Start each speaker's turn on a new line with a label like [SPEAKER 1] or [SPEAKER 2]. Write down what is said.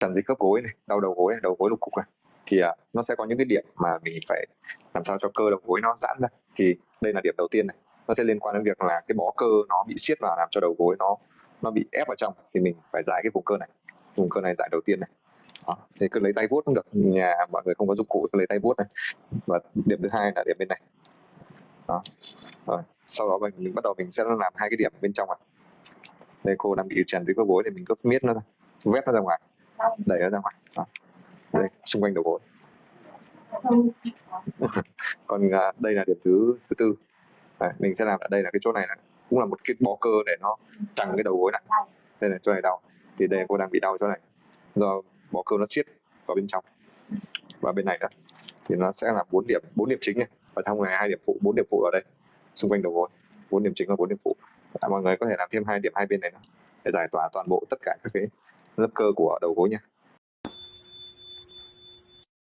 [SPEAKER 1] tràn dịch khớp gối này, đau đầu gối lục cục này, thì nó sẽ có những cái điểm mà mình phải làm sao cho cơ đầu gối nó giãn ra. Thì đây là điểm đầu tiên này, nó sẽ liên quan đến việc là cái bó cơ nó bị siết vào, làm cho đầu gối nó bị ép vào trong, thì mình phải giải cái vùng cơ này giải đầu tiên này. Đó. Thì cứ lấy tay vuốt cũng được, nhà mọi người không có dụng cụ cứ lấy tay vuốt này. Và điểm thứ hai là điểm bên này. Đó. Rồi sau đó mình bắt đầu mình sẽ làm hai cái điểm bên trong này. Đây, cô đang bị tràn dịch khớp gối thì mình cứ miết nó ra, vét nó ra ngoài, đẩy nó ra ngoài. Đó. Đây, xung quanh đầu gối. Còn đây là điểm thứ tư. Đấy, mình sẽ làm ở đây là cái chỗ này là cũng là một cái bó cơ để nó chằng cái đầu gối lại. Đây là chỗ này đau, thì đây cô đang bị đau chỗ này do bó cơ nó siết vào bên trong. Và bên này nữa thì nó sẽ là 4 điểm chính này, và trong này 2 điểm phụ, 4 điểm phụ ở đây xung quanh đầu gối. 4 điểm chính và 4 điểm phụ. Mọi người có thể làm thêm 2 điểm hai bên này nữa để giải tỏa toàn bộ tất cả các cái lớp cơ của đầu gối nha.